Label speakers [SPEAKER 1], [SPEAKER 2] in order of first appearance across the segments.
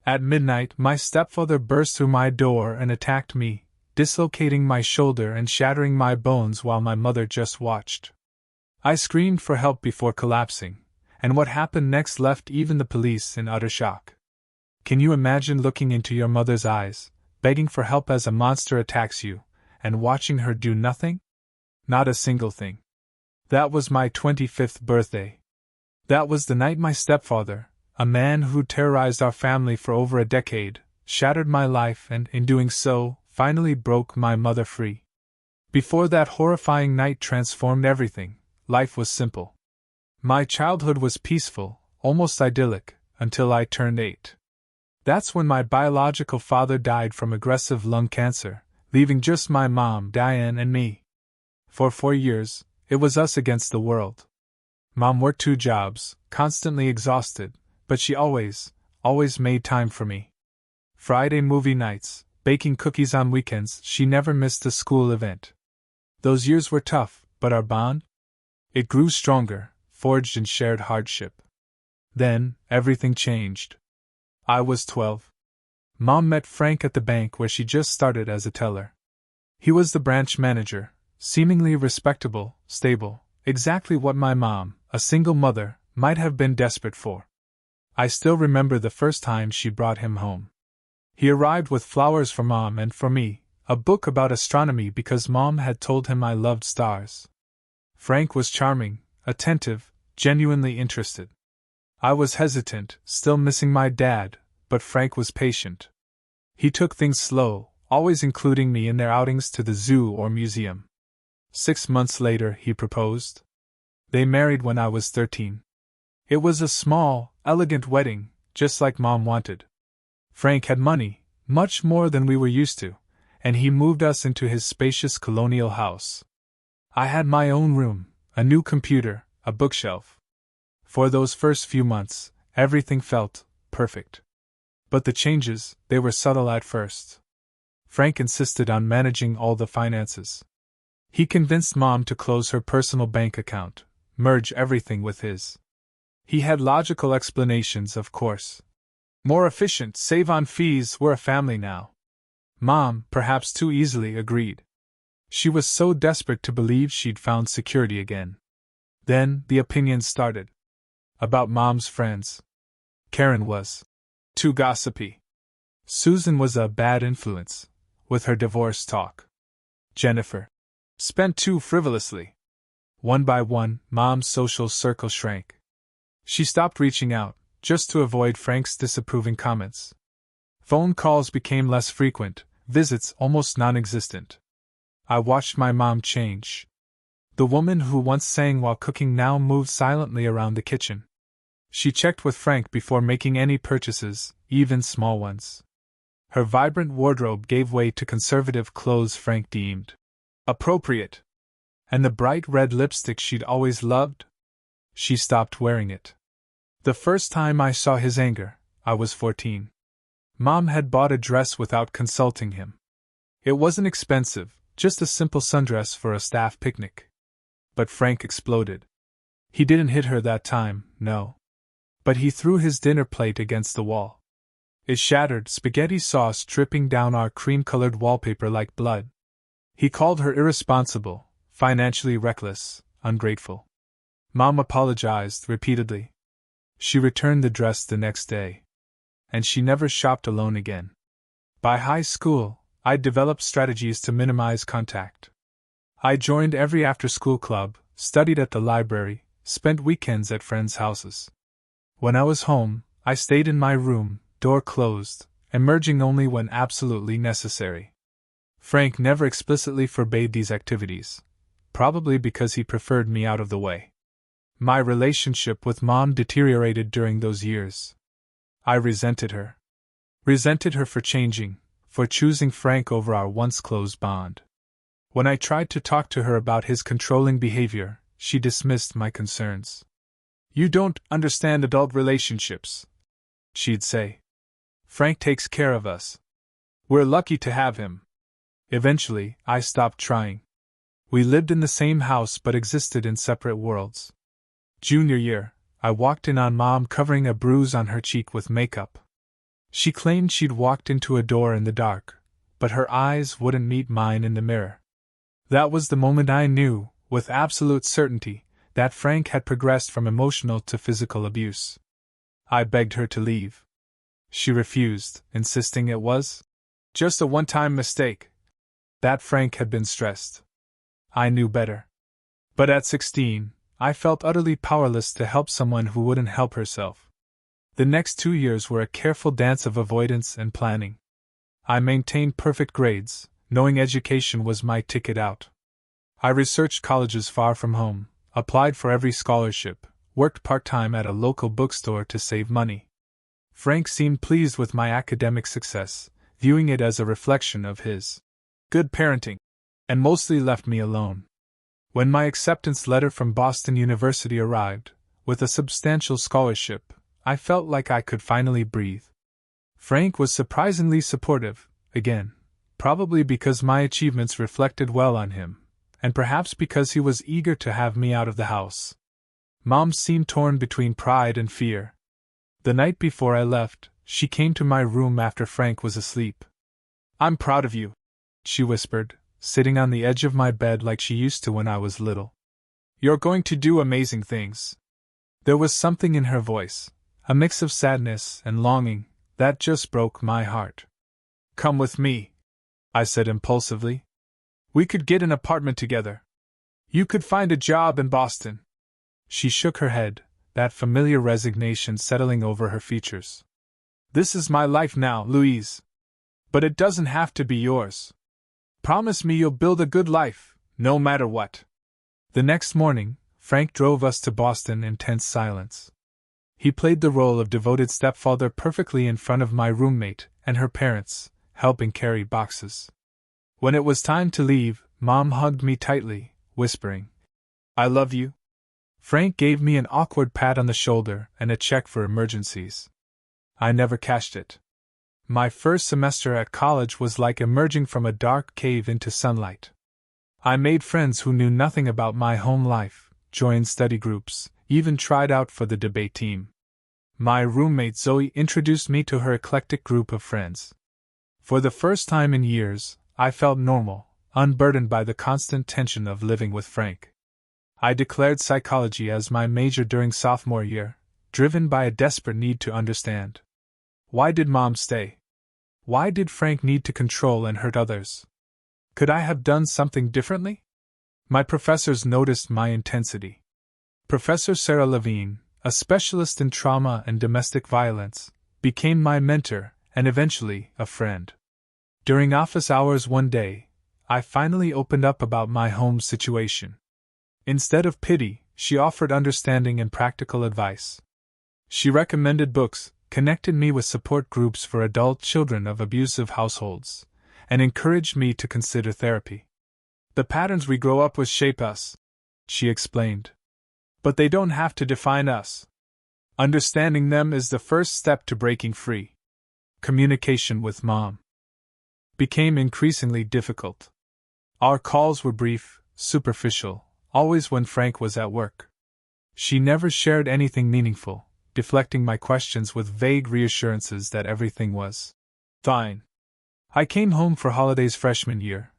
[SPEAKER 1] At midnight, my stepfather burst through my door and attacked me, dislocating my shoulder and shattering my bones while my mother just watched. I screamed for help before collapsing, and what happened next left even the police in utter shock. Can you imagine looking into your mother's eyes, begging for help as a monster attacks you, and watching her do nothing? Not a single thing. That was my 25th birthday. That was the night my stepfather, a man who terrorized our family for over a decade, shattered my life and, in doing so, finally broke my mother free. Before that horrifying night transformed everything, life was simple. My childhood was peaceful, almost idyllic, until I turned 8. That's when my biological father died from aggressive lung cancer, leaving just my mom, Diane, and me. For 4 years, it was us against the world. Mom worked 2 jobs, constantly exhausted, but she always made time for me. Friday movie nights, baking cookies on weekends, she never missed a school event. Those years were tough, but our bond? It grew stronger, forged in shared hardship. Then, everything changed. I was 12. Mom met Frank at the bank where she just started as a teller. He was the branch manager, seemingly respectable, stable, exactly what my mom, a single mother, might have been desperate for. I still remember the first time she brought him home. He arrived with flowers for Mom and for me, a book about astronomy because Mom had told him I loved stars. Frank was charming, attentive, genuinely interested. I was hesitant, still missing my dad, but Frank was patient. He took things slow, always including me in their outings to the zoo or museum. 6 months later, he proposed. They married when I was 13. It was a small, elegant wedding, just like Mom wanted. Frank had money, much more than we were used to, and he moved us into his spacious colonial house. I had my own room, a new computer, a bookshelf. For those first few months, everything felt perfect. But the changes, they were subtle at first. Frank insisted on managing all the finances. He convinced Mom to close her personal bank account, merge everything with his. He had logical explanations, of course. More efficient, save on fees, we're a family now. Mom, perhaps too easily, agreed. She was so desperate to believe she'd found security again. Then, the opinions started. About Mom's friends. Karen was too gossipy. Susan was a bad influence, with her divorce talk. Jennifer spent too frivolously. One by one, Mom's social circle shrank. She stopped reaching out, just to avoid Frank's disapproving comments. Phone calls became less frequent, visits almost non-existent. I watched my mom change. The woman who once sang while cooking now moved silently around the kitchen. She checked with Frank before making any purchases, even small ones. Her vibrant wardrobe gave way to conservative clothes Frank deemed appropriate. And the bright red lipstick she'd always loved? She stopped wearing it. The first time I saw his anger, I was 14. Mom had bought a dress without consulting him. It wasn't expensive, just a simple sundress for a staff picnic. But Frank exploded. He didn't hit her that time, no. But he threw his dinner plate against the wall. It shattered, spaghetti sauce dripping down our cream-colored wallpaper like blood. He called her irresponsible, financially reckless, ungrateful. Mom apologized repeatedly. She returned the dress the next day. And she never shopped alone again. By high school, I developed strategies to minimize contact. I joined every after-school club, studied at the library, spent weekends at friends' houses. When I was home, I stayed in my room, door closed, emerging only when absolutely necessary. Frank never explicitly forbade these activities, probably because he preferred me out of the way. My relationship with Mom deteriorated during those years. I resented her. Resented her for changing, for choosing Frank over our once close bond. When I tried to talk to her about his controlling behavior, she dismissed my concerns. "You don't understand adult relationships," she'd say. "Frank takes care of us. We're lucky to have him." Eventually, I stopped trying. We lived in the same house but existed in separate worlds. Junior year, I walked in on Mom covering a bruise on her cheek with makeup. She claimed she'd walked into a door in the dark, but her eyes wouldn't meet mine in the mirror. That was the moment I knew, with absolute certainty, that Frank had progressed from emotional to physical abuse. I begged her to leave. She refused, insisting it was just a one-time mistake, that Frank had been stressed. I knew better. But at 16, I felt utterly powerless to help someone who wouldn't help herself. The next 2 years were a careful dance of avoidance and planning. I maintained perfect grades, knowing education was my ticket out. I researched colleges far from home, applied for every scholarship, worked part-time at a local bookstore to save money. Frank seemed pleased with my academic success, viewing it as a reflection of his good parenting, and mostly left me alone. When my acceptance letter from Boston University arrived, with a substantial scholarship, I felt like I could finally breathe. Frank was surprisingly supportive, again, probably because my achievements reflected well on him, and perhaps because he was eager to have me out of the house. Mom seemed torn between pride and fear. The night before I left, she came to my room after Frank was asleep. "I'm proud of you," she whispered, sitting on the edge of my bed like she used to when I was little. "You're going to do amazing things." There was something in her voice, a mix of sadness and longing, that just broke my heart. "Come with me," I said impulsively. "We could get an apartment together. You could find a job in Boston." She shook her head, that familiar resignation settling over her features. "This is my life now, Louise. But it doesn't have to be yours. Promise me you'll build a good life, no matter what." The next morning, Frank drove us to Boston in tense silence. He played the role of devoted stepfather perfectly in front of my roommate and her parents, helping carry boxes. When it was time to leave, Mom hugged me tightly, whispering, "I love you." Frank gave me an awkward pat on the shoulder and a check for emergencies. I never cashed it. My first semester at college was like emerging from a dark cave into sunlight. I made friends who knew nothing about my home life, joined study groups, even tried out for the debate team. My roommate Zoe introduced me to her eclectic group of friends. For the first time in years, I felt normal, unburdened by the constant tension of living with Frank. I declared psychology as my major during sophomore year, driven by a desperate need to understand. Why did Mom stay? Why did Frank need to control and hurt others? Could I have done something differently? My professors noticed my intensity. Professor Sarah Levine, a specialist in trauma and domestic violence, became my mentor and eventually a friend. During office hours one day, I finally opened up about my home situation. Instead of pity, she offered understanding and practical advice. She recommended books, connected me with support groups for adult children of abusive households, and encouraged me to consider therapy. "The patterns we grow up with shape us," she explained. "But they don't have to define us. Understanding them is the first step to breaking free." Communication with Mom became increasingly difficult. Our calls were brief, superficial, always when Frank was at work. She never shared anything meaningful, deflecting my questions with vague reassurances that everything was fine. I came home for holidays freshman year,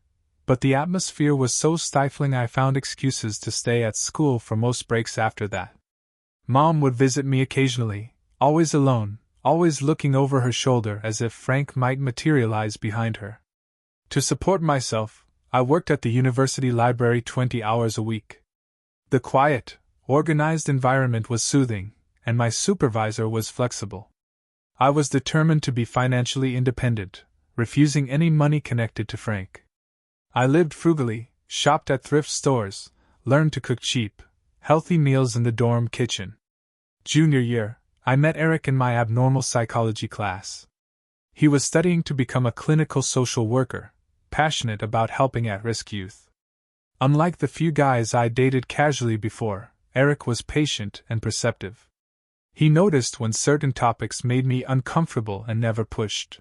[SPEAKER 1] but the atmosphere was so stifling I found excuses to stay at school for most breaks after that. Mom would visit me occasionally, always alone, always looking over her shoulder as if Frank might materialize behind her. To support myself, I worked at the university library 20 hours a week. The quiet, organized environment was soothing, and my supervisor was flexible. I was determined to be financially independent, refusing any money connected to Frank. I lived frugally, shopped at thrift stores, learned to cook cheap, healthy meals in the dorm kitchen. Junior year, I met Eric in my abnormal psychology class. He was studying to become a clinical social worker, passionate about helping at-risk youth. Unlike the few guys I dated casually before, Eric was patient and perceptive. He noticed when certain topics made me uncomfortable and never pushed.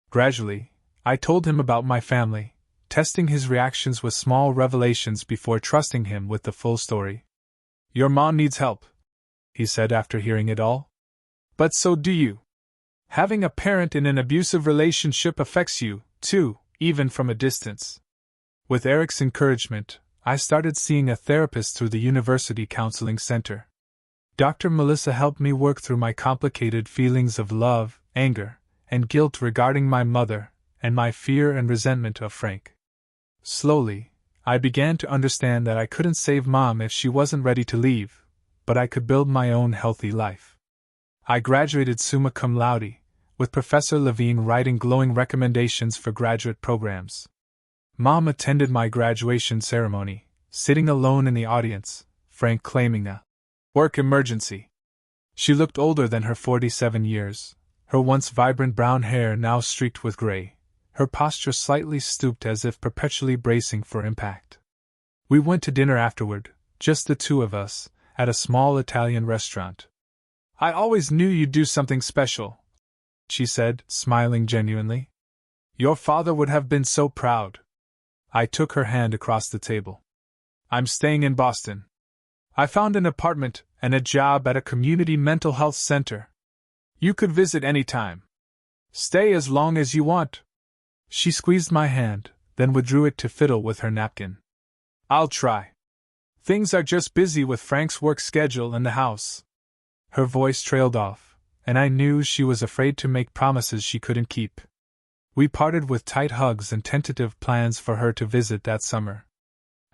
[SPEAKER 1] Gradually, I told him about my family, testing his reactions with small revelations before trusting him with the full story. "Your mom needs help," he said after hearing it all. "But so do you. Having a parent in an abusive relationship affects you, too, even from a distance. With Eric's encouragement, I started seeing a therapist through the University Counseling Center. Dr. Melissa helped me work through my complicated feelings of love, anger, and guilt regarding my mother, and my fear and resentment of Frank. Slowly, I began to understand that I couldn't save Mom if she wasn't ready to leave, but I could build my own healthy life. I graduated summa cum laude, with Professor Levine writing glowing recommendations for graduate programs. Mom attended my graduation ceremony, sitting alone in the audience, Frank claiming a work emergency. She looked older than her 47 years, her once vibrant brown hair now streaked with gray, her posture slightly stooped as if perpetually bracing for impact. We went to dinner afterward, just the two of us, at a small Italian restaurant. "I always knew you'd do something special," she said, smiling genuinely. "Your father would have been so proud." I took her hand across the table. "I'm staying in Boston. I found an apartment and a job at a community mental health center. You could visit any time. Stay as long as you want." She squeezed my hand, then withdrew it to fiddle with her napkin. "I'll try. Things are just busy with Frank's work schedule and the house." Her voice trailed off, and I knew she was afraid to make promises she couldn't keep. We parted with tight hugs and tentative plans for her to visit that summer.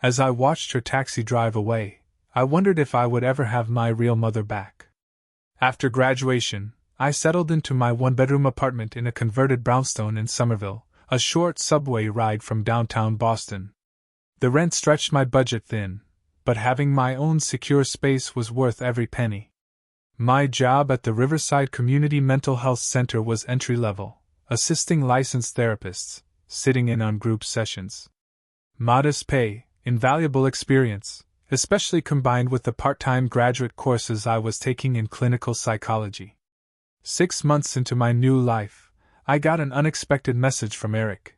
[SPEAKER 1] As I watched her taxi drive away, I wondered if I would ever have my real mother back. After graduation, I settled into my one-bedroom apartment in a converted brownstone in Somerville, a short subway ride from downtown Boston. The rent stretched my budget thin, but having my own secure space was worth every penny. My job at the Riverside Community Mental Health Center was entry-level, assisting licensed therapists, sitting in on group sessions. Modest pay, invaluable experience, especially combined with the part-time graduate courses I was taking in clinical psychology. 6 months into my new life, I got an unexpected message from Eric.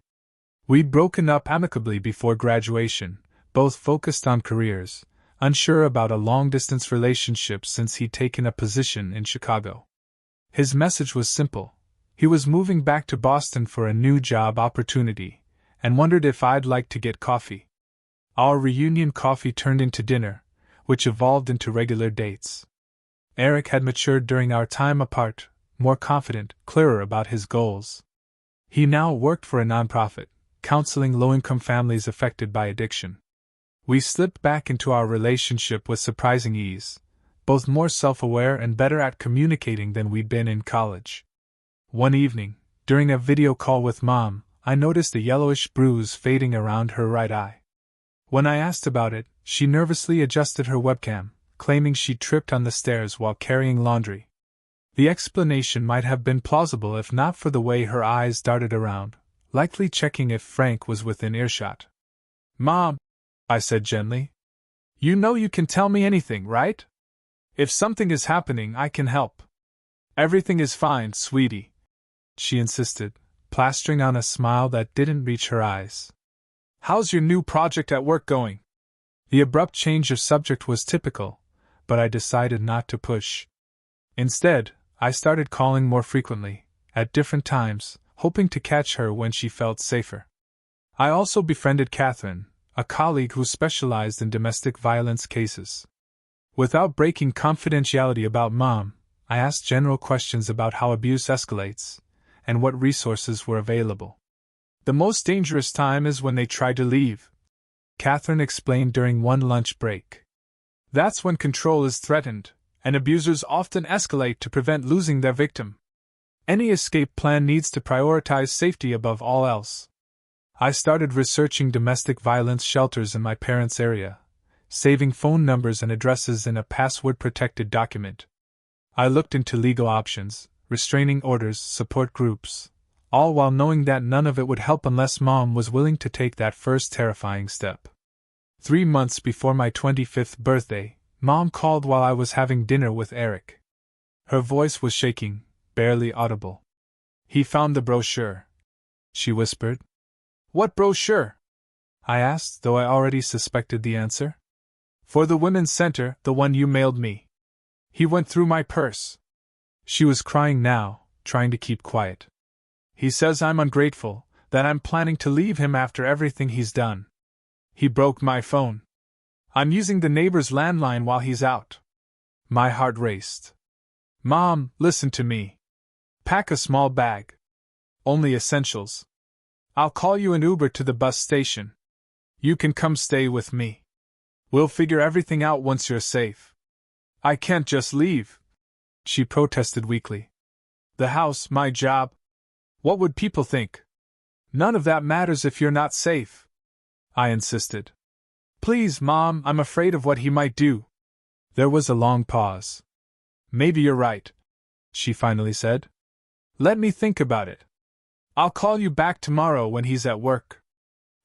[SPEAKER 1] We'd broken up amicably before graduation, both focused on careers, unsure about a long-distance relationship since he'd taken a position in Chicago. His message was simple. He was moving back to Boston for a new job opportunity, and wondered if I'd like to get coffee. Our reunion coffee turned into dinner, which evolved into regular dates. Eric had matured during our time apart, more confident, clearer about his goals. He now worked for a nonprofit, counseling low-income families affected by addiction. We slipped back into our relationship with surprising ease, both more self-aware and better at communicating than we'd been in college. One evening, during a video call with Mom, I noticed a yellowish bruise fading around her right eye. When I asked about it, she nervously adjusted her webcam, claiming she'd tripped on the stairs while carrying laundry. The explanation might have been plausible if not for the way her eyes darted around, likely checking if Frank was within earshot. "Mom," I said gently, "you know you can tell me anything, right? If something is happening, I can help." "Everything is fine, sweetie," she insisted, plastering on a smile that didn't reach her eyes. "How's your new project at work going?" The abrupt change of subject was typical, but I decided not to push. Instead, I started calling more frequently, at different times, hoping to catch her when she felt safer. I also befriended Catherine, a colleague who specialized in domestic violence cases. Without breaking confidentiality about Mom, I asked general questions about how abuse escalates, and what resources were available. "The most dangerous time is when they try to leave," Catherine explained during one lunch break. "That's when control is threatened, and abusers often escalate to prevent losing their victim. Any escape plan needs to prioritize safety above all else." I started researching domestic violence shelters in my parents' area, saving phone numbers and addresses in a password-protected document. I looked into legal options, restraining orders, support groups, all while knowing that none of it would help unless Mom was willing to take that first terrifying step. 3 months before my 25th birthday, Mom called while I was having dinner with Eric. Her voice was shaking, barely audible. "He found the brochure," she whispered. "What brochure?" I asked, though I already suspected the answer. "For the Women's Center, the one you mailed me. He went through my purse." She was crying now, trying to keep quiet. He says I'm ungrateful, that I'm planning to leave him after everything he's done. He broke my phone. I'm using the neighbor's landline while he's out. My heart raced. Mom, listen to me. Pack a small bag. Only essentials. I'll call you an Uber to the bus station. You can come stay with me. We'll figure everything out once you're safe. I can't just leave, she protested weakly. The house, my job. What would people think? None of that matters if you're not safe, I insisted. Please, Mom, I'm afraid of what he might do. There was a long pause. Maybe you're right, she finally said. Let me think about it. I'll call you back tomorrow when he's at work.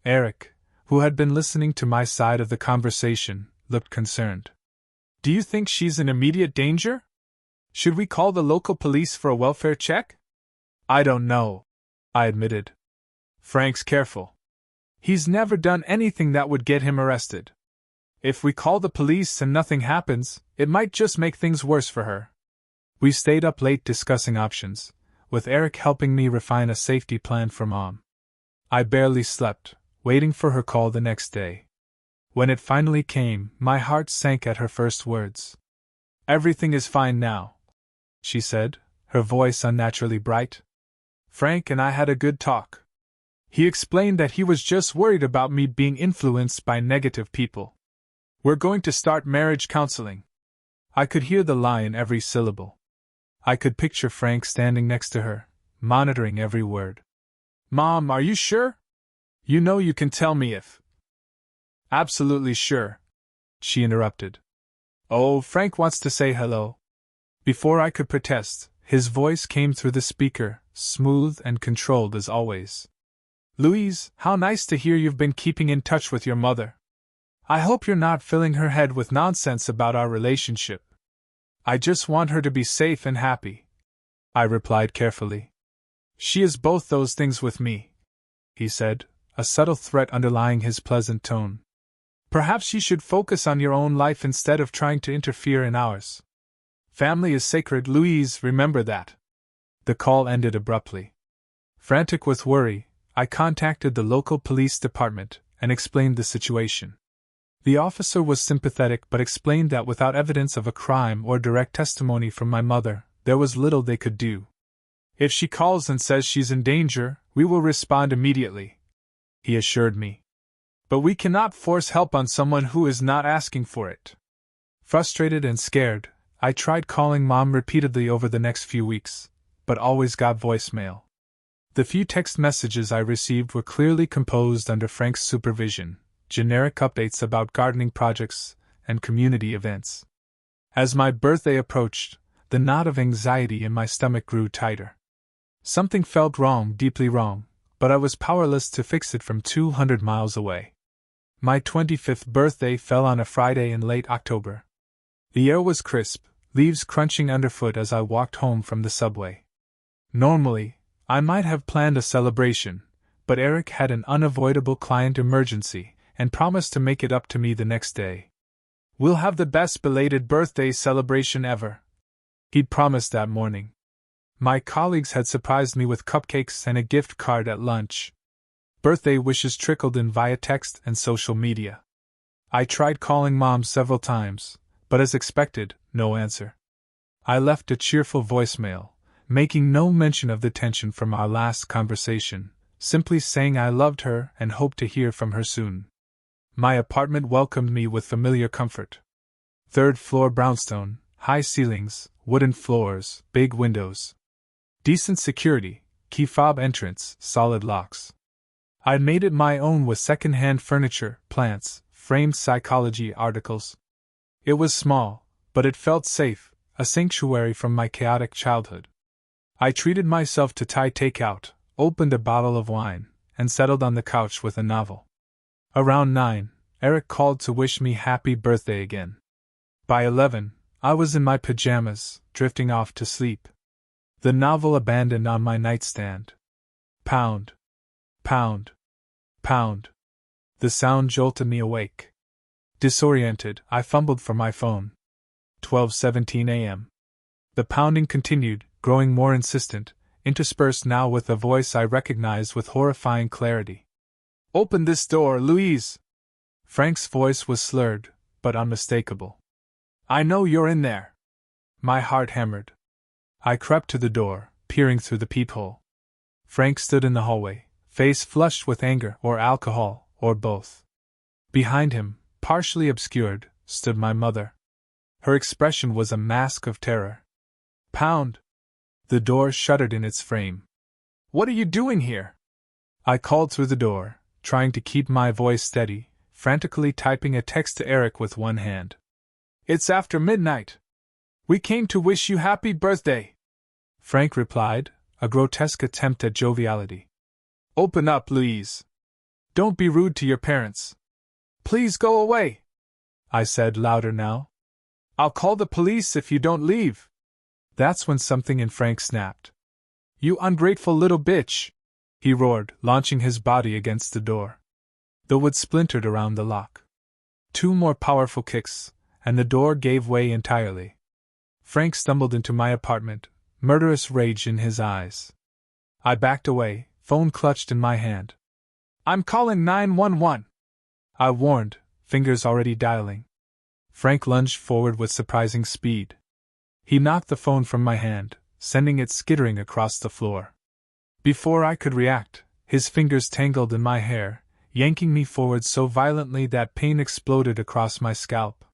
[SPEAKER 1] Eric, who had been listening to my side of the conversation, looked concerned. Do you think she's in immediate danger? Should we call the local police for a welfare check? I don't know, I admitted. Frank's careful. He's never done anything that would get him arrested. If we call the police and nothing happens, it might just make things worse for her. We stayed up late discussing options, with Eric helping me refine a safety plan for Mom. I barely slept, waiting for her call the next day. When it finally came, my heart sank at her first words. Everything is fine now, she said, her voice unnaturally bright. Frank and I had a good talk. He explained that he was just worried about me being influenced by negative people. We're going to start marriage counseling. I could hear the lie in every syllable. I could picture Frank standing next to her, monitoring every word. Mom, are you sure? You know you can tell me if. Absolutely sure, she interrupted. Oh, Frank wants to say hello. Before I could protest, his voice came through the speaker, smooth and controlled as always. Louise, how nice to hear you've been keeping in touch with your mother. I hope you're not filling her head with nonsense about our relationship. I just want her to be safe and happy, I replied carefully. She is both those things with me, he said, a subtle threat underlying his pleasant tone. Perhaps you should focus on your own life instead of trying to interfere in ours. Family is sacred, Louise, remember that. The call ended abruptly. Frantic with worry, I contacted the local police department and explained the situation. The officer was sympathetic but explained that without evidence of a crime or direct testimony from my mother, there was little they could do. If she calls and says she's in danger, we will respond immediately, he assured me. But we cannot force help on someone who is not asking for it. Frustrated and scared, I tried calling Mom repeatedly over the next few weeks, but always got voicemail. The few text messages I received were clearly composed under Frank's supervision, generic updates about gardening projects and community events. As my birthday approached, the knot of anxiety in my stomach grew tighter. Something felt wrong, deeply wrong, but I was powerless to fix it from 200 miles away. My 25th birthday fell on a Friday in late October. The air was crisp, leaves crunching underfoot as I walked home from the subway. Normally, I might have planned a celebration, but Eric had an unavoidable client emergency and promised to make it up to me the next day. We'll have the best belated birthday celebration ever, he'd promised that morning. My colleagues had surprised me with cupcakes and a gift card at lunch. Birthday wishes trickled in via text and social media. I tried calling Mom several times, but as expected, no answer. I left a cheerful voicemail, making no mention of the tension from our last conversation, simply saying I loved her and hoped to hear from her soon. My apartment welcomed me with familiar comfort. 3rd floor brownstone, high ceilings, wooden floors, big windows. Decent security, key fob entrance, solid locks. I'd made it my own with second-hand furniture, plants, framed psychology articles. It was small, but it felt safe, a sanctuary from my chaotic childhood. I treated myself to Thai takeout, opened a bottle of wine, and settled on the couch with a novel. Around 9, Eric called to wish me happy birthday again. By 11, I was in my pajamas, drifting off to sleep. The novel abandoned on my nightstand. Pound. Pound. Pound. The sound jolted me awake. Disoriented, I fumbled for my phone. 12:17 a.m. The pounding continued, growing more insistent, interspersed now with a voice I recognized with horrifying clarity. "Open this door, Louise!" Frank's voice was slurred, but unmistakable. "I know you're in there." My heart hammered. I crept to the door, peering through the peephole. Frank stood in the hallway, face flushed with anger or alcohol, or both. Behind him, partially obscured, stood my mother. Her expression was a mask of terror. "Pound!" The door shuddered in its frame. "What are you doing here?" I called through the door, trying to keep my voice steady, frantically typing a text to Eric with one hand. "It's after midnight. We came to wish you happy birthday," Frank replied, a grotesque attempt at joviality. "Open up, Louise. Don't be rude to your parents." "Please go away," I said louder now. "I'll call the police if you don't leave." That's when something in Frank snapped. "You ungrateful little bitch!" he roared, launching his body against the door. The wood splintered around the lock. 2 more powerful kicks, and the door gave way entirely. Frank stumbled into my apartment, murderous rage in his eyes. I backed away, phone clutched in my hand. "I'm calling 911!" I warned, fingers already dialing. Frank lunged forward with surprising speed. He knocked the phone from my hand, sending it skittering across the floor. Before I could react, his fingers tangled in my hair, yanking me forward so violently that pain exploded across my scalp.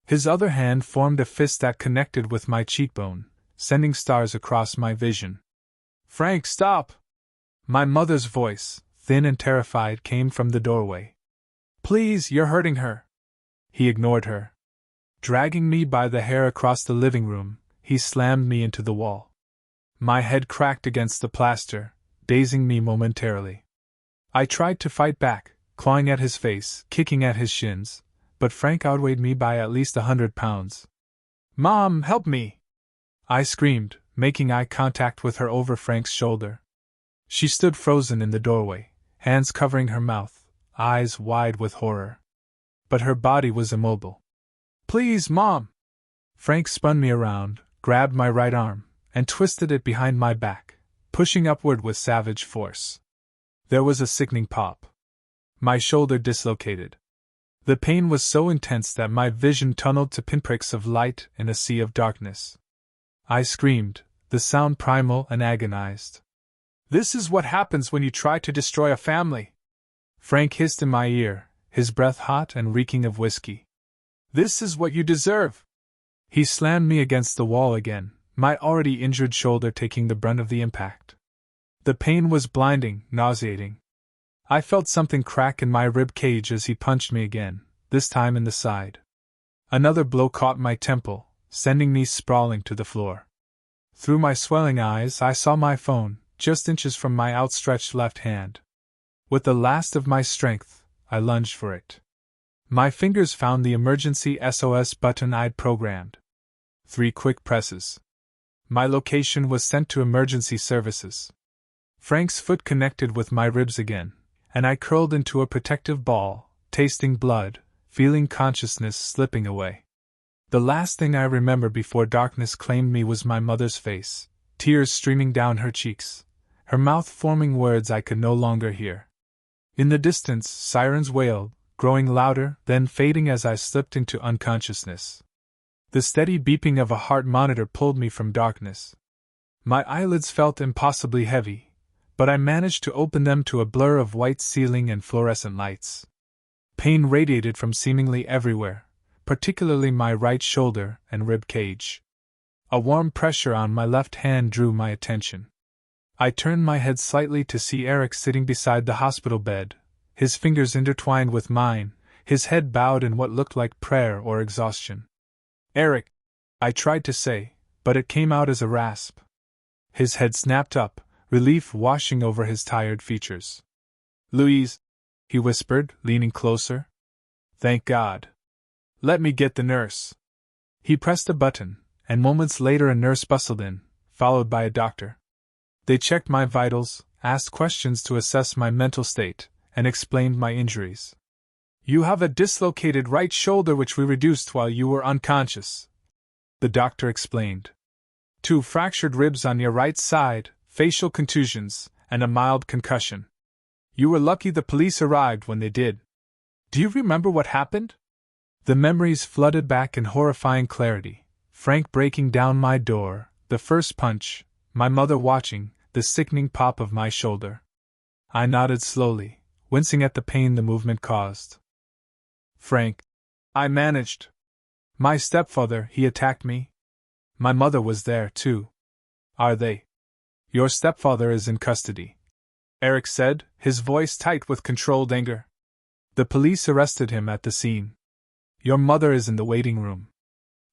[SPEAKER 1] His other hand formed a fist that connected with my cheekbone, sending stars across my vision. "Frank, stop!" My mother's voice, thin and terrified, came from the doorway. "Please, you're hurting her." He ignored her. Dragging me by the hair across the living room, he slammed me into the wall. My head cracked against the plaster, dazing me momentarily. I tried to fight back, clawing at his face, kicking at his shins, but Frank outweighed me by at least 100 pounds. "Mom, help me!" I screamed, making eye contact with her over Frank's shoulder. She stood frozen in the doorway, hands covering her mouth, eyes wide with horror. But her body was immobile. "Please, Mom!" Frank spun me around, grabbed my right arm, and twisted it behind my back, pushing upward with savage force. There was a sickening pop. My shoulder dislocated. The pain was so intense that my vision tunneled to pinpricks of light in a sea of darkness. I screamed, the sound primal and agonized. "This is what happens when you try to destroy a family!" Frank hissed in my ear, his breath hot and reeking of whiskey. "This is what you deserve!" He slammed me against the wall again, my already injured shoulder taking the brunt of the impact. The pain was blinding, nauseating. I felt something crack in my rib cage as he punched me again, this time in the side. Another blow caught my temple, sending me sprawling to the floor. Through my swelling eyes I saw my phone, just inches from my outstretched left hand. With the last of my strength, I lunged for it. My fingers found the emergency SOS button I'd programmed. 3 quick presses. My location was sent to emergency services. Frank's foot connected with my ribs again, and I curled into a protective ball, tasting blood, feeling consciousness slipping away. The last thing I remember before darkness claimed me was my mother's face, tears streaming down her cheeks, her mouth forming words I could no longer hear. In the distance, sirens wailed, growing louder, then fading as I slipped into unconsciousness. The steady beeping of a heart monitor pulled me from darkness. My eyelids felt impossibly heavy, but I managed to open them to a blur of white ceiling and fluorescent lights. Pain radiated from seemingly everywhere, particularly my right shoulder and rib cage. A warm pressure on my left hand drew my attention. I turned my head slightly to see Eric sitting beside the hospital bed, his fingers intertwined with mine, his head bowed in what looked like prayer or exhaustion. "Eric," I tried to say, but it came out as a rasp. His head snapped up, relief washing over his tired features. "Louise," he whispered, leaning closer. "Thank God. Let me get the nurse." He pressed a button, and moments later a nurse bustled in, followed by a doctor. They checked my vitals, asked questions to assess my mental state, and explained my injuries. "You have a dislocated right shoulder which we reduced while you were unconscious," the doctor explained. 2 fractured ribs on your right side, facial contusions, and a mild concussion. You were lucky the police arrived when they did. Do you remember what happened? The memories flooded back in horrifying clarity. Frank breaking down my door, the first punch, my mother watching, the sickening pop of my shoulder. I nodded slowly, wincing at the pain the movement caused. Frank. I managed. My stepfather, he attacked me. My mother was there, too. Are they? Your stepfather is in custody, Eric said, his voice tight with controlled anger. The police arrested him at the scene. Your mother is in the waiting room.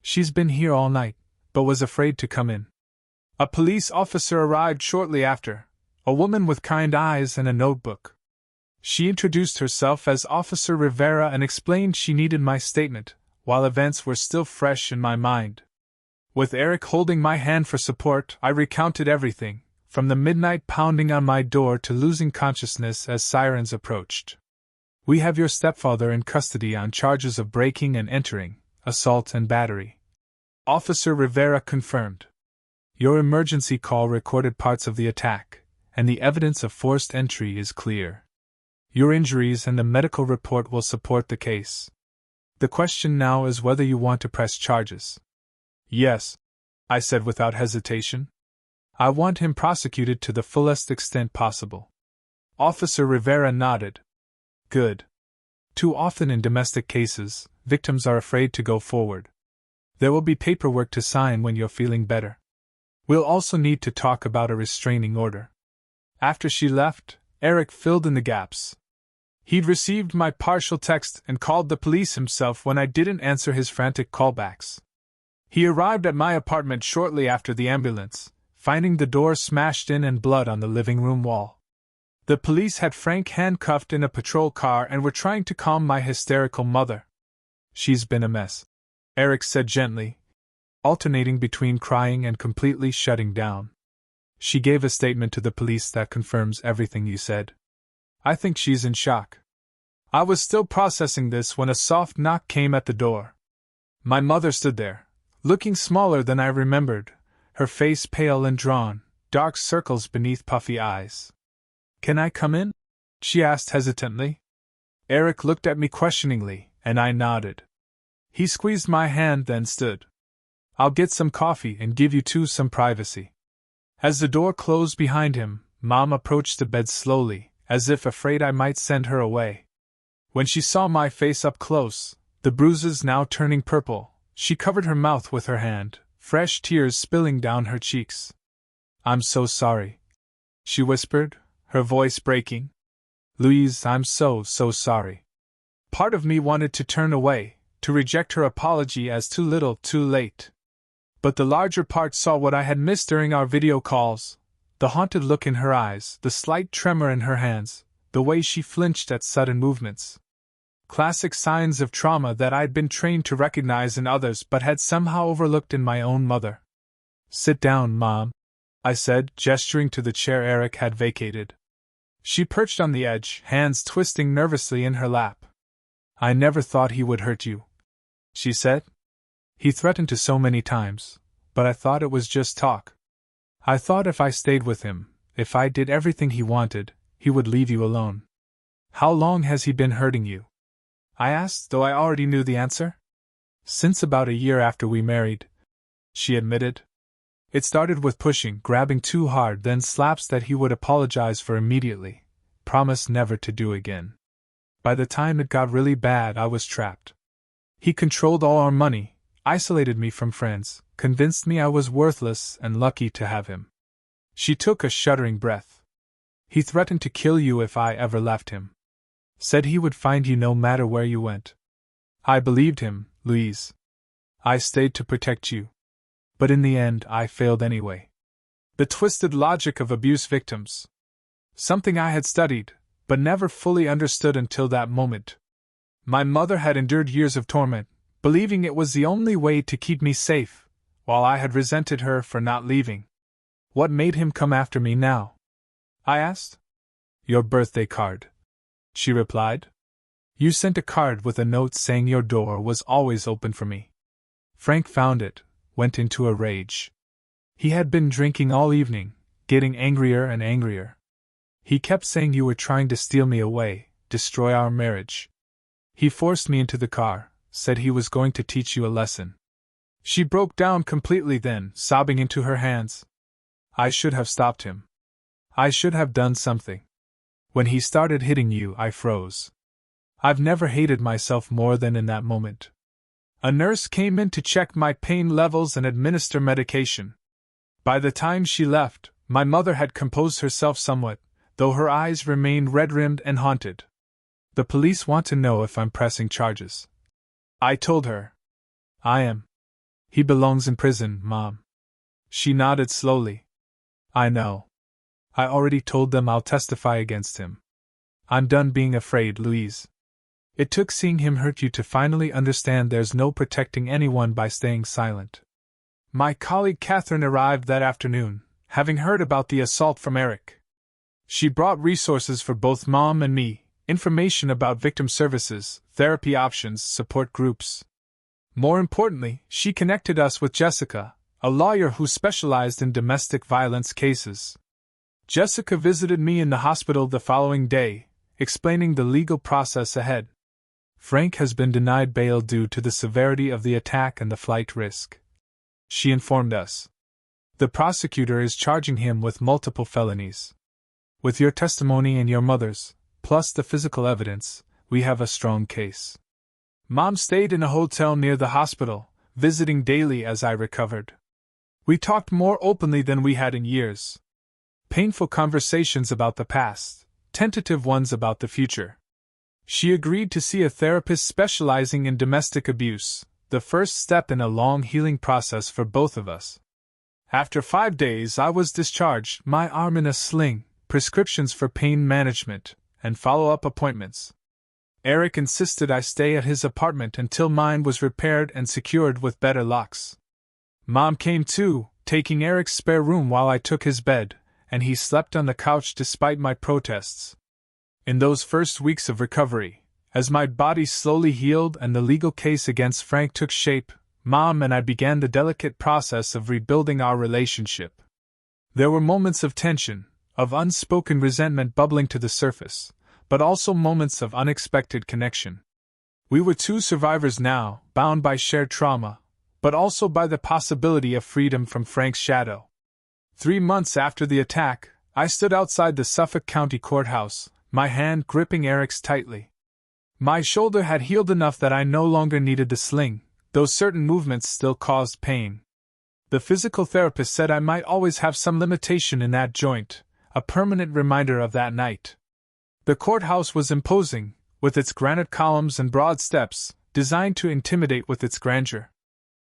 [SPEAKER 1] She's been here all night, but was afraid to come in. A police officer arrived shortly after, a woman with kind eyes and a notebook. She introduced herself as Officer Rivera and explained she needed my statement, while events were still fresh in my mind. With Eric holding my hand for support, I recounted everything, from the midnight pounding on my door to losing consciousness as sirens approached. We have your stepfather in custody on charges of breaking and entering, assault and battery. Officer Rivera confirmed. Your emergency call recorded parts of the attack, and the evidence of forced entry is clear. Your injuries and the medical report will support the case. The question now is whether you want to press charges. Yes, I said without hesitation. I want him prosecuted to the fullest extent possible. Officer Rivera nodded. Good. Too often in domestic cases, victims are afraid to go forward. There will be paperwork to sign when you're feeling better. We'll also need to talk about a restraining order. After she left, Eric filled in the gaps. He'd received my partial text and called the police himself when I didn't answer his frantic callbacks. He arrived at my apartment shortly after the ambulance, finding the door smashed in and blood on the living room wall. The police had Frank handcuffed in a patrol car and were trying to calm my hysterical mother. She's been a mess, Eric said gently, alternating between crying and completely shutting down. She gave a statement to the police that confirms everything you said. I think she's in shock. I was still processing this when a soft knock came at the door. My mother stood there, looking smaller than I remembered, her face pale and drawn, dark circles beneath puffy eyes. Can I come in? She asked hesitantly. Eric looked at me questioningly, and I nodded. He squeezed my hand, then stood. I'll get some coffee and give you two some privacy. As the door closed behind him, Mom approached the bed slowly, as if afraid I might send her away. When she saw my face up close, the bruises now turning purple, she covered her mouth with her hand, fresh tears spilling down her cheeks. I'm so sorry, she whispered, her voice breaking. Louise, I'm so sorry. Part of me wanted to turn away, to reject her apology as too little, too late. But the larger part saw what I had missed during our video calls, the haunted look in her eyes, the slight tremor in her hands, the way she flinched at sudden movements. Classic signs of trauma that I'd been trained to recognize in others but had somehow overlooked in my own mother. Sit down, Mom, I said, gesturing to the chair Eric had vacated. She perched on the edge, hands twisting nervously in her lap. I never thought he would hurt you, she said. He threatened to so many times, but I thought it was just talk. I thought if I stayed with him, if I did everything he wanted, he would leave you alone. How long has he been hurting you? I asked, though I already knew the answer. Since about a year after we married, she admitted. It started with pushing, grabbing too hard, then slaps that he would apologize for immediately, promise never to do again. By the time it got really bad, I was trapped. He controlled all our money, isolated me from friends, convinced me I was worthless and lucky to have him. She took a shuddering breath. He threatened to kill you if I ever left him. Said he would find you no matter where you went. I believed him, Louise. I stayed to protect you. But in the end, I failed anyway. The twisted logic of abuse victims. Something I had studied, but never fully understood until that moment. My mother had endured years of torment, believing it was the only way to keep me safe, while I had resented her for not leaving. What made him come after me now? I asked. Your birthday card, she replied. You sent a card with a note saying your door was always open for me. Frank found it, went into a rage. He had been drinking all evening, getting angrier and angrier. He kept saying you were trying to steal me away, destroy our marriage. He forced me into the car, said he was going to teach you a lesson. She broke down completely then, sobbing into her hands. I should have stopped him. I should have done something. When he started hitting you, I froze. I've never hated myself more than in that moment. A nurse came in to check my pain levels and administer medication. By the time she left, my mother had composed herself somewhat, though her eyes remained red-rimmed and haunted. The police want to know if I'm pressing charges. I told her. I am. He belongs in prison, Mom. She nodded slowly. I know. I already told them I'll testify against him. I'm done being afraid, Louise. It took seeing him hurt you to finally understand there's no protecting anyone by staying silent. My colleague Catherine arrived that afternoon, having heard about the assault from Eric. She brought resources for both Mom and me, information about victim services, therapy options, support groups. More importantly, she connected us with Jessica, a lawyer who specialized in domestic violence cases. Jessica visited me in the hospital the following day, explaining the legal process ahead. Frank has been denied bail due to the severity of the attack and the flight risk. She informed us. The prosecutor is charging him with multiple felonies. With your testimony and your mother's, plus the physical evidence, we have a strong case. Mom stayed in a hotel near the hospital, visiting daily as I recovered. We talked more openly than we had in years. Painful conversations about the past, tentative ones about the future. She agreed to see a therapist specializing in domestic abuse, the first step in a long healing process for both of us. After 5 days, I was discharged, my arm in a sling, prescriptions for pain management, and follow-up appointments. Eric insisted I stay at his apartment until mine was repaired and secured with better locks. Mom came too, taking Eric's spare room while I took his bed, and he slept on the couch despite my protests. In those first weeks of recovery, as my body slowly healed and the legal case against Frank took shape, Mom and I began the delicate process of rebuilding our relationship. There were moments of tension, of unspoken resentment bubbling to the surface, but also moments of unexpected connection. We were two survivors now, bound by shared trauma, but also by the possibility of freedom from Frank's shadow. 3 months after the attack, I stood outside the Suffolk County Courthouse, my hand gripping Eric's tightly. My shoulder had healed enough that I no longer needed the sling, though certain movements still caused pain. The physical therapist said I might always have some limitation in that joint, a permanent reminder of that night. The courthouse was imposing, with its granite columns and broad steps, designed to intimidate with its grandeur.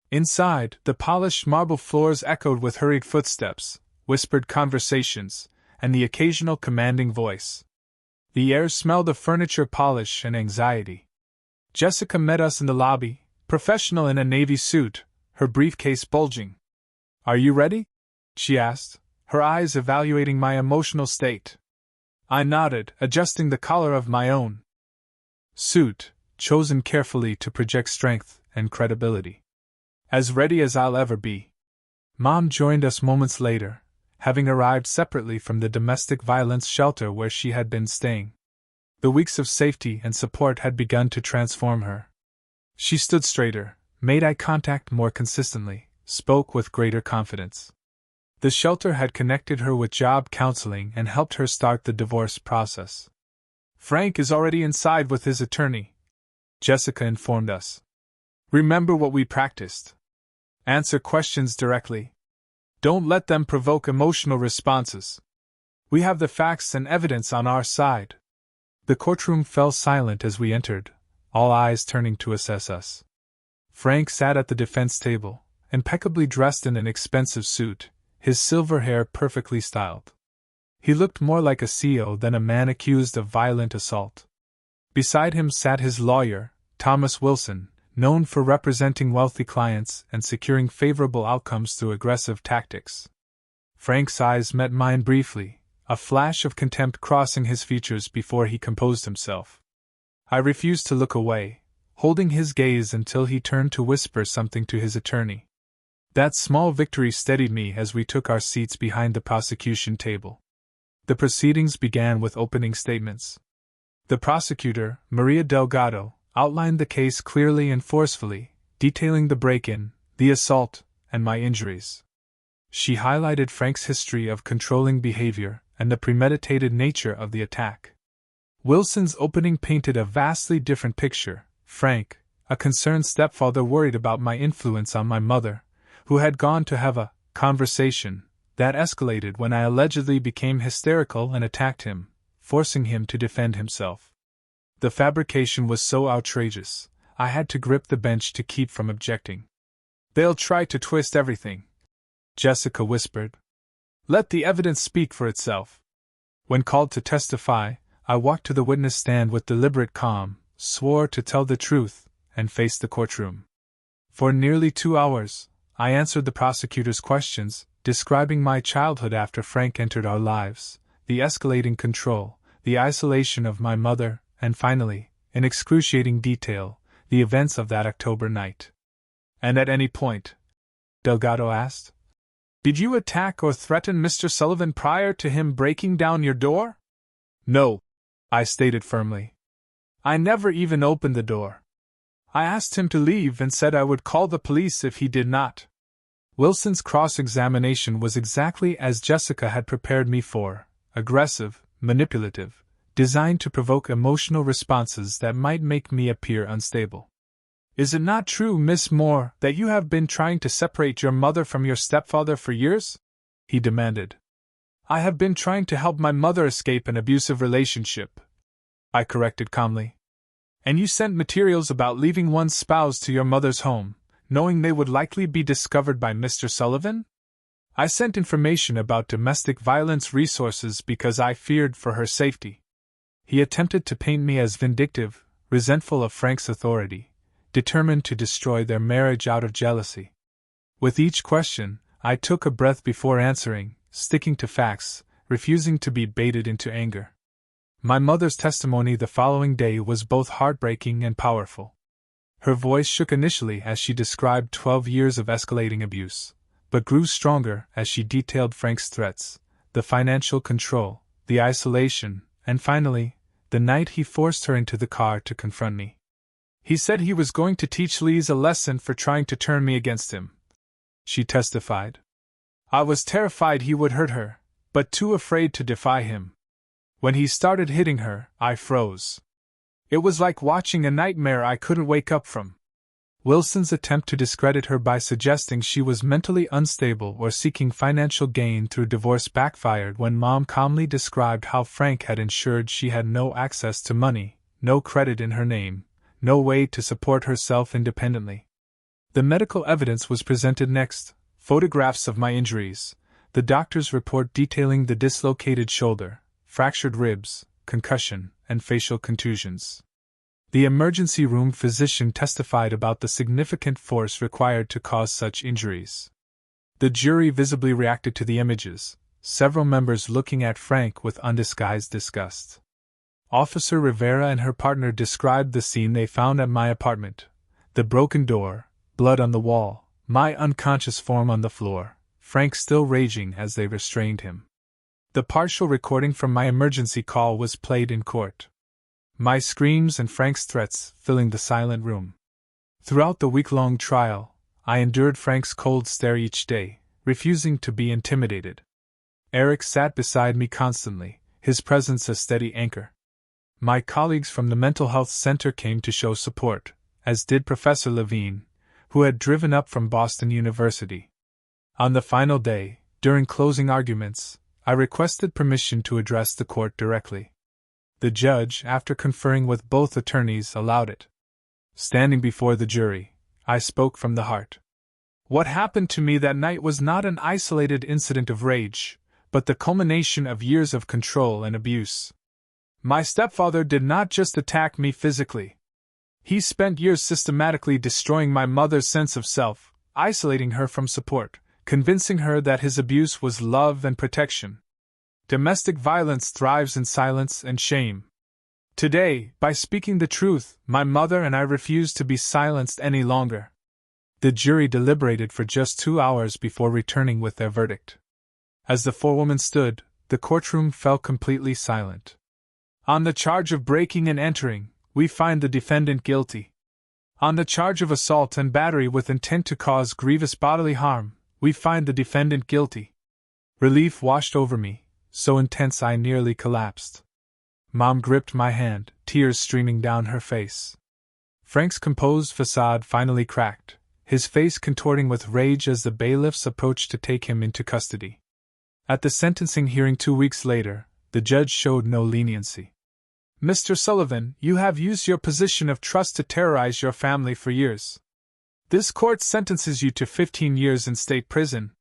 [SPEAKER 1] Inside, the polished marble floors echoed with hurried footsteps, whispered conversations, and the occasional commanding voice. The air smelled of furniture polish and anxiety. Jessica met us in the lobby, professional in a navy suit, her briefcase bulging. "Are you ready?" she asked, her eyes evaluating my emotional state. I nodded, adjusting the collar of my own suit, chosen carefully to project strength and credibility. "As ready as I'll ever be." Mom joined us moments later, having arrived separately from the domestic violence shelter where she had been staying. The weeks of safety and support had begun to transform her. She stood straighter, made eye contact more consistently, spoke with greater confidence. The shelter had connected her with job counseling and helped her start the divorce process. "Frank is already inside with his attorney," Jessica informed us. "Remember what we practiced. Answer questions directly. Don't let them provoke emotional responses. We have the facts and evidence on our side." The courtroom fell silent as we entered, all eyes turning to assess us. Frank sat at the defense table, impeccably dressed in an expensive suit, his silver hair perfectly styled. He looked more like a CEO than a man accused of violent assault. Beside him sat his lawyer, Thomas Wilson, known for representing wealthy clients and securing favorable outcomes through aggressive tactics. Frank's eyes met mine briefly, a flash of contempt crossing his features before he composed himself. I refused to look away, holding his gaze until he turned to whisper something to his attorney. That small victory steadied me as we took our seats behind the prosecution table. The proceedings began with opening statements. The prosecutor, Maria Delgado, outlined the case clearly and forcefully, detailing the break-in, the assault, and my injuries. She highlighted Frank's history of controlling behavior and the premeditated nature of the attack. Wilson's opening painted a vastly different picture. Frank, a concerned stepfather worried about my influence on my mother, who had gone to have a conversation that escalated when I allegedly became hysterical and attacked him, forcing him to defend himself. The fabrication was so outrageous, I had to grip the bench to keep from objecting. "They'll try to twist everything," Jessica whispered. "Let the evidence speak for itself." When called to testify, I walked to the witness stand with deliberate calm, swore to tell the truth, and faced the courtroom. For nearly 2 hours, I answered the prosecutor's questions, describing my childhood after Frank entered our lives, the escalating control, the isolation of my mother, and finally, in excruciating detail, the events of that October night. "And at any point," Delgado asked, "did you attack or threaten Mr. Sullivan prior to him breaking down your door?" "No," I stated firmly. "I never even opened the door. I asked him to leave and said I would call the police if he did not." Wilson's cross-examination was exactly as Jessica had prepared me for, aggressive, manipulative, designed to provoke emotional responses that might make me appear unstable. "Is it not true, Miss Moore, that you have been trying to separate your mother from your stepfather for years?" he demanded. "I have been trying to help my mother escape an abusive relationship," I corrected calmly. "And you sent materials about leaving one's spouse to your mother's home, knowing they would likely be discovered by Mr. Sullivan?" "I sent information about domestic violence resources because I feared for her safety." He attempted to paint me as vindictive, resentful of Frank's authority, determined to destroy their marriage out of jealousy. With each question, I took a breath before answering, sticking to facts, refusing to be baited into anger. My mother's testimony the following day was both heartbreaking and powerful. Her voice shook initially as she described 12 years of escalating abuse, but grew stronger as she detailed Frank's threats, the financial control, the isolation, and finally, the night he forced her into the car to confront me. "He said he was going to teach Lise a lesson for trying to turn me against him," she testified. "I was terrified he would hurt her, but too afraid to defy him. When he started hitting her, I froze. It was like watching a nightmare I couldn't wake up from." Wilson's attempt to discredit her by suggesting she was mentally unstable or seeking financial gain through divorce backfired when Mom calmly described how Frank had ensured she had no access to money, no credit in her name, no way to support herself independently. The medical evidence was presented next, photographs of my injuries, the doctor's report detailing the dislocated shoulder, fractured ribs, concussion, and facial contusions. The emergency room physician testified about the significant force required to cause such injuries. The jury visibly reacted to the images, several members looking at Frank with undisguised disgust. Officer Rivera and her partner described the scene they found at my apartment: the broken door, blood on the wall, my unconscious form on the floor, Frank still raging as they restrained him. The partial recording from my emergency call was played in court. My screams and Frank's threats filling the silent room. Throughout the week-long trial, I endured Frank's cold stare each day, refusing to be intimidated. Eric sat beside me constantly, his presence a steady anchor. My colleagues from the mental health center came to show support, as did Professor Levine, who had driven up from Boston University. On the final day, during closing arguments, I requested permission to address the court directly. The judge, after conferring with both attorneys, allowed it. Standing before the jury, I spoke from the heart. What happened to me that night was not an isolated incident of rage, but the culmination of years of control and abuse. My stepfather did not just attack me physically. He spent years systematically destroying my mother's sense of self, isolating her from support, convincing her that his abuse was love and protection. Domestic violence thrives in silence and shame. Today, by speaking the truth, my mother and I refuse to be silenced any longer. The jury deliberated for just 2 hours before returning with their verdict. As the forewoman stood, the courtroom fell completely silent. On the charge of breaking and entering, we find the defendant guilty. On the charge of assault and battery with intent to cause grievous bodily harm, we find the defendant guilty. Relief washed over me, so intense I nearly collapsed. Mom gripped my hand, tears streaming down her face. Frank's composed facade finally cracked, his face contorting with rage as the bailiffs approached to take him into custody. At the sentencing hearing 2 weeks later, the judge showed no leniency. "Mr. Sullivan, you have used your position of trust to terrorize your family for years. This court sentences you to 15 years in state prison."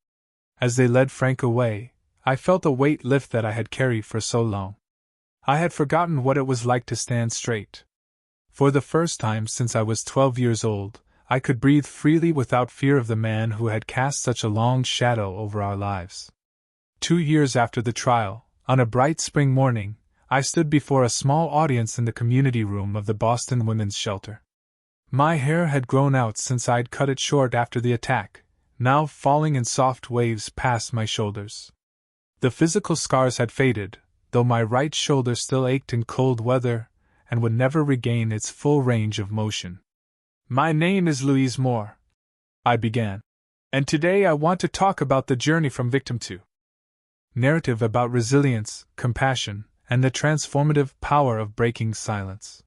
[SPEAKER 1] As they led Frank away, I felt a weight lift that I had carried for so long. I had forgotten what it was like to stand straight. For the first time since I was 12 years old, I could breathe freely without fear of the man who had cast such a long shadow over our lives. 2 years after the trial, on a bright spring morning, I stood before a small audience in the community room of the Boston Women's Shelter. My hair had grown out since I'd cut it short after the attack, now falling in soft waves past my shoulders. The physical scars had faded, though my right shoulder still ached in cold weather and would never regain its full range of motion. "My name is Louise Moore," I began, "and today I want to talk about the journey from victim to narrative about resilience, compassion, and the transformative power of breaking silence.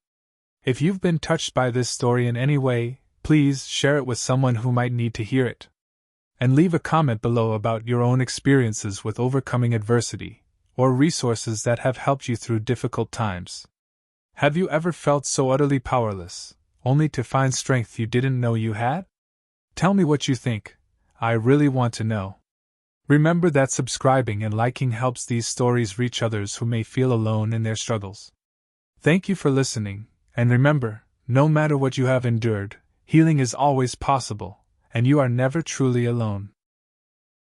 [SPEAKER 1] If you've been touched by this story in any way, please share it with someone who might need to hear it. And leave a comment below about your own experiences with overcoming adversity, or resources that have helped you through difficult times. Have you ever felt so utterly powerless, only to find strength you didn't know you had? Tell me what you think. I really want to know. Remember that subscribing and liking helps these stories reach others who may feel alone in their struggles. Thank you for listening, and remember, no matter what you have endured, healing is always possible, and you are never truly alone.